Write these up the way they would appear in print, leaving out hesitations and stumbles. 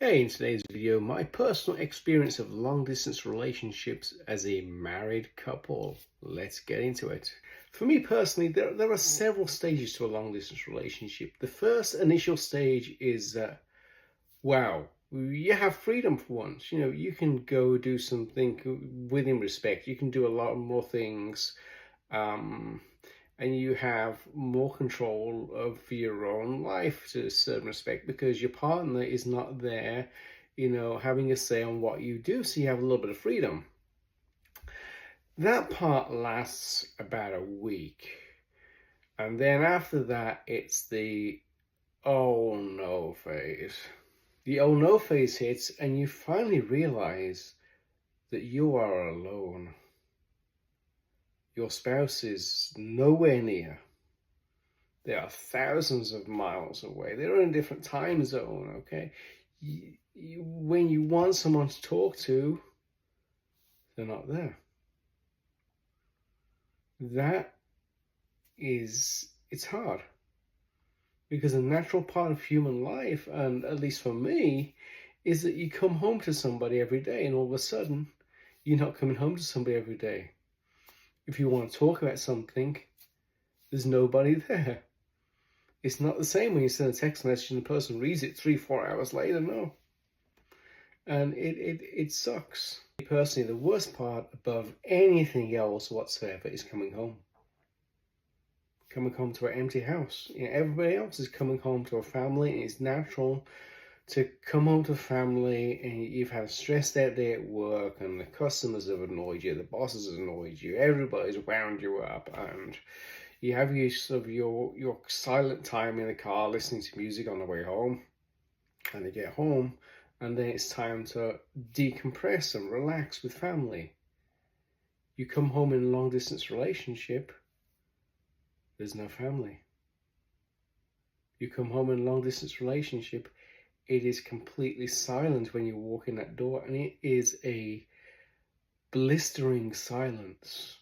Hey, in today's video, my personal experience of long distance relationships as a married couple. Let's get into it. For me personally, there are several stages to a long distance relationship. The first initial stage is wow, you have freedom for once. You know, you can go do something within respect. You can do a lot more things. Um, and you have more control of your own life to a certain respect because your partner is not there, having a say on what you do, so you have a little bit of freedom. That part lasts about a week, and then after that it's the oh no phase. The oh no phase hits, and you finally realize that you are alone. Your spouse is nowhere near. They are thousands of miles away. They're in a different time zone, okay? When you want someone to talk to, they're not there. It's hard. Because a natural part of human life, and at least for me, is that you come home to somebody every day, and all of a sudden, you're not coming home to somebody every day. If you want to talk about something, there's nobody there. It's not the same when you send a text message and the person reads it 3-4 hours later, no. And it sucks. Personally, the worst part above anything else whatsoever is coming home. Coming home to an empty house. Everybody else is coming home to a family, and it's natural to come home to a family and you've had a stressed out day at work and the customers have annoyed you, the bosses have annoyed you, everybody's wound you up, and you have your silent time in the car listening to music on the way home, and you get home and then it's time to decompress and relax with family. You come home in a long distance relationship, there's no family. You come home in a long distance relationship, it is completely silent when you walk in that door, and it is a blistering silence.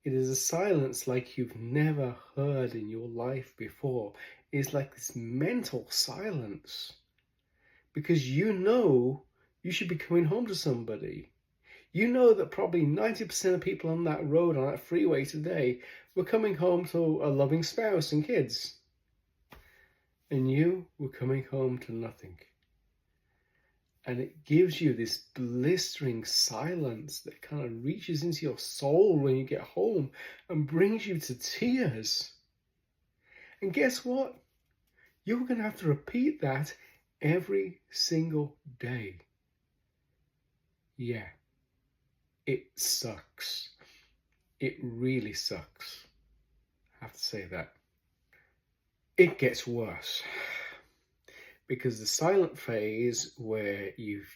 It is a silence like you've never heard in your life before. It's like this mental silence. Because you should be coming home to somebody. You know that probably 90% of people on that road, on that freeway today, were coming home to a loving spouse and kids. And you were coming home to nothing. And it gives you this blistering silence that kind of reaches into your soul when you get home and brings you to tears. And guess what? You're going to have to repeat that every single day. Yeah, it sucks. It really sucks. I have to say that. It gets worse. Because the silent phase, where you've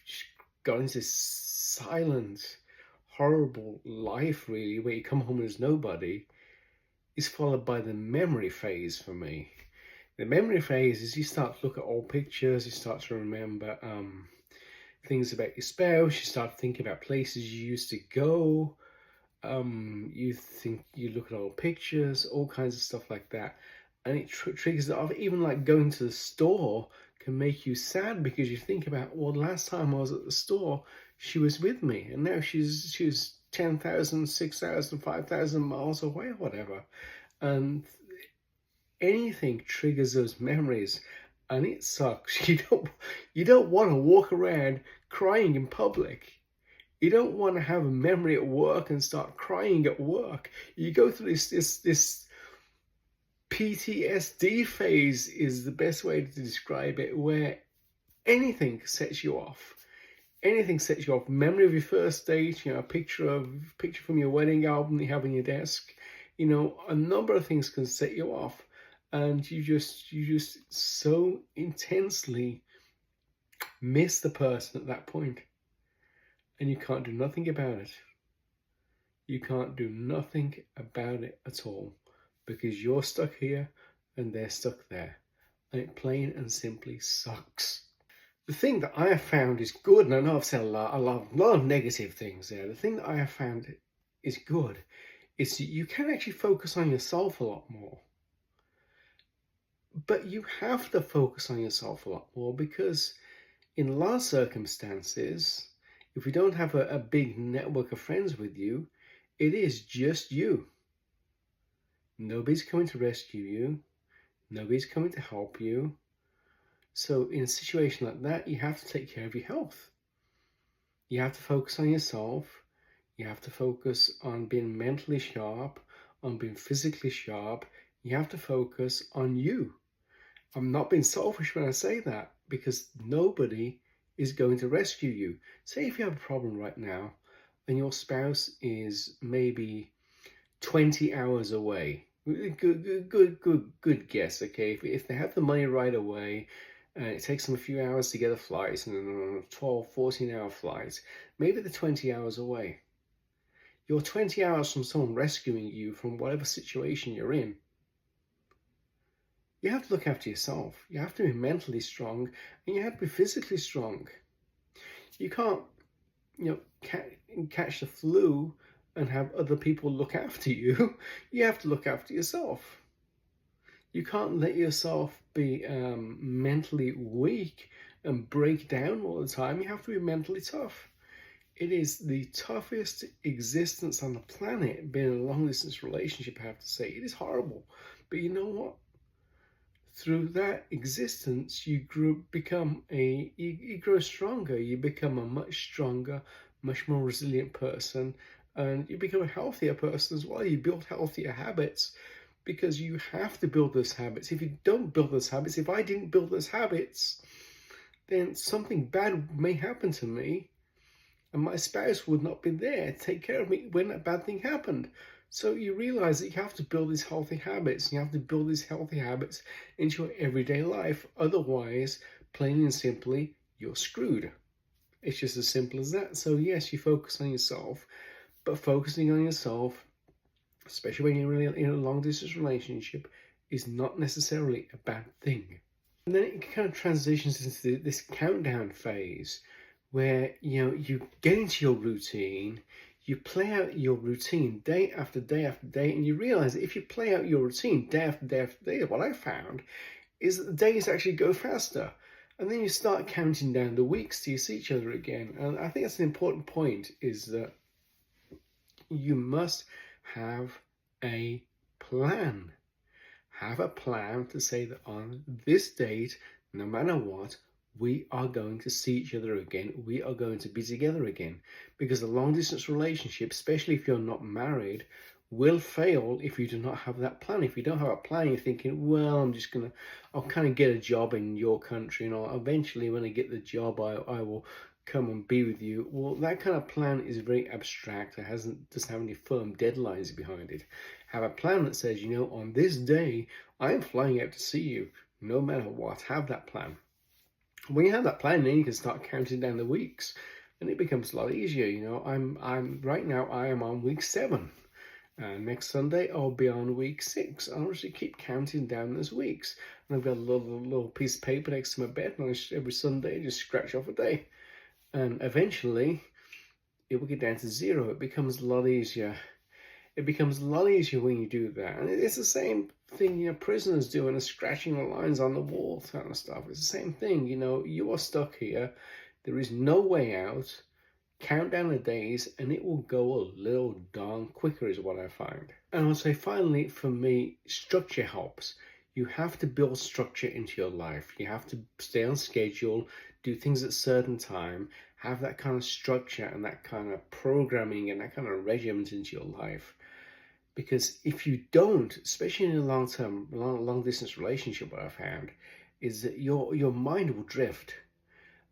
got into this silent, horrible life, really, where you come home and there's nobody, is followed by the memory phase for me. The memory phase is you start to look at old pictures, you start to remember things about your spouse, you start thinking about places you used to go, you look at old pictures, all kinds of stuff like that. And it triggers it off. Even like going to the store can make you sad, because you think about, well, last time I was at the store, she was with me, and now she's 10,000, 6,000, 5,000 miles away or whatever. And anything triggers those memories, and it sucks. You don't want to walk around crying in public. You don't want to have a memory at work and start crying at work. You go through this PTSD phase is the best way to describe it, where anything sets you off. Anything sets you off. Memory of your first date, a picture from your wedding album that you have on your desk. A number of things can set you off, and you just so intensely miss the person at that point, and you can't do nothing about it. You can't do nothing about it at all, because you're stuck here and they're stuck there, and it plain and simply sucks. The thing that I have found is good, and I know I've said a lot of negative things there. The thing that I have found is good is that you can actually focus on yourself a lot more. But you have to focus on yourself a lot more, because In large circumstances, if you don't have a big network of friends with you, it is just you. Nobody's coming to rescue you. Nobody's coming to help you. So in a situation like that, you have to take care of your health. You have to focus on yourself. You have to focus on being mentally sharp, on being physically sharp. You have to focus on you. I'm not being selfish when I say that, because nobody is going to rescue you. Say if you have a problem right now and your spouse is maybe 20 hours away. Good guess, okay? If they have the money right away, it takes them a few hours to get a flight, and 12, 14-hour flights, maybe they're 20 hours away. You're 20 hours from someone rescuing you from whatever situation you're in. You have to look after yourself. You have to be mentally strong, and you have to be physically strong. You can't, catch the flu and have other people look after you. You have to look after yourself. You can't let yourself be mentally weak and break down all the time. You have to be mentally tough. It is the toughest existence on the planet, being in a long-distance relationship, I have to say. It is horrible. But you know what? Through that existence, you grow stronger. You become a much stronger, much more resilient person, and you become a healthier person as well. You build healthier habits, because you have to build those habits. If you don't build those habits, if I didn't build those habits, then something bad may happen to me, and my spouse would not be there to take care of me when that bad thing happened. So you realize that you have to build these healthy habits. You have to build these healthy habits into your everyday life. Otherwise, plain and simply, you're screwed. It's just as simple as that. So yes, you focus on yourself, but focusing on yourself, especially when you're really in a long-distance relationship, is not necessarily a bad thing. And then it kind of transitions into this countdown phase where, you get into your routine, you play out your routine day after day after day, and you realize that if you play out your routine day after day after day, what I found is that the days actually go faster. And then you start counting down the weeks till you see each other again. And I think that's an important point, is that you must have a plan. Have a plan to say that on this date, no matter what, we are going to see each other again. We are going to be together again. Because a long distance relationship, especially if you're not married, will fail if you do not have that plan. If you don't have a plan, you're thinking, well, I'll kind of get a job in your country, eventually when I get the job, I will come and be with you. Well, that kind of plan is very abstract. It doesn't have any firm deadlines behind it. Have a plan that says, on this day, I'm flying out to see you, no matter what. Have that plan. When you have that plan, then you can start counting down the weeks, and it becomes a lot easier. I'm right now, I am on week 7. Next Sunday, I'll be on week 6. I'll actually keep counting down those weeks. And I've got a little piece of paper next to my bed, and every Sunday, I just scratch off a day. And eventually, it will get down to 0. It becomes a lot easier. It becomes a lot easier when you do that. And it's the same thing, prisoners do, and scratching the lines on the wall kind of stuff. It's the same thing, you are stuck here. There is no way out. Count down the days, and it will go a little darn quicker, is what I find. And I'll say, finally, for me, structure helps. You have to build structure into your life. You have to stay on schedule, do things at a certain time, have that kind of structure and that kind of programming and that kind of regiment into your life. Because if you don't, especially in a long distance relationship, what I found is that your mind will drift,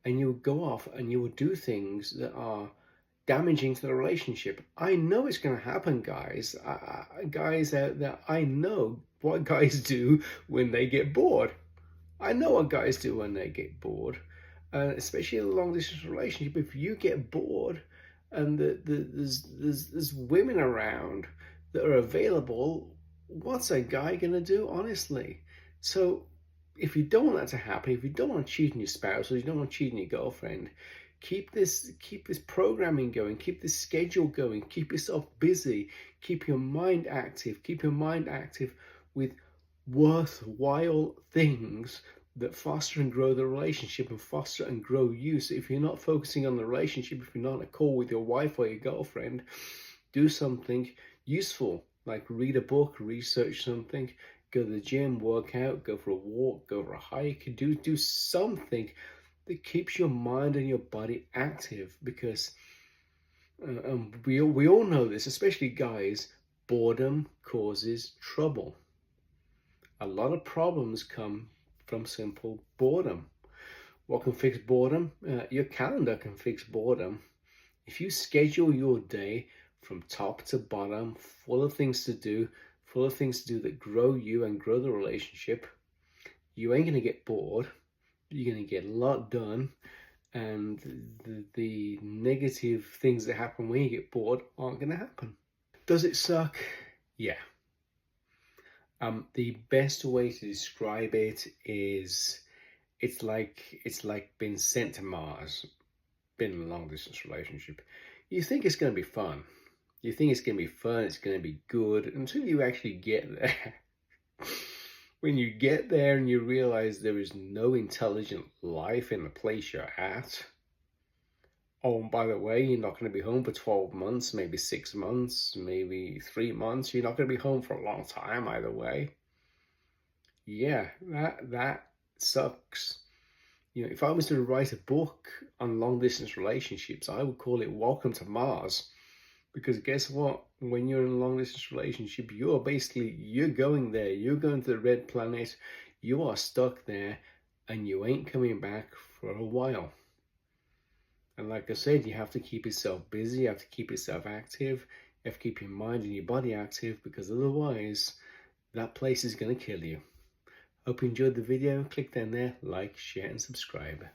and you'll go off and you will do things that are damaging to the relationship. I know it's going to happen, guys. Guys out there, I know what guys do when they get bored. I know what guys do when they get bored. Especially in a long distance relationship, if you get bored and there's women around that are available, what's a guy going to do, honestly? So if you don't want that to happen, if you don't want to cheat on your spouse, or you don't want to cheat on your girlfriend, keep this programming going, keep this schedule going, keep yourself busy, keep your mind active with worthwhile things that foster and grow the relationship and foster and grow you. So if you're not focusing on the relationship, if you're not on a call with your wife or your girlfriend, do something useful, like read a book, research something, go to the gym, work out, go for a walk, go for a hike, do something that keeps your mind and your body active, because we all know this, especially guys, boredom causes trouble. A lot of problems come from simple boredom. What can fix boredom? Your calendar can fix boredom. If you schedule your day from top to bottom, full of things to do, that grow you and grow the relationship, you ain't going to get bored. You're going to get a lot done. And the negative things that happen when you get bored aren't going to happen. Does it suck? Yeah. The best way to describe it is it's like being sent to Mars, been in a long distance relationship. You think it's going to be fun. You think it's going to be fun, it's going to be good, until you actually get there. When you get there and you realize there is no intelligent life in the place you're at. Oh, and by the way, you're not going to be home for 12 months, maybe 6 months, maybe 3 months. You're not going to be home for a long time either way. Yeah, that sucks. You know, if I was to write a book on long distance relationships, I would call it Welcome to Mars. Because guess what? When you're in a long distance relationship, you're going there. You're going to the red planet. You are stuck there and you ain't coming back for a while. And like I said, you have to keep yourself busy. You have to keep yourself active. You have to keep your mind and your body active, because otherwise that place is going to kill you. Hope you enjoyed the video. Click down there, like, share and subscribe.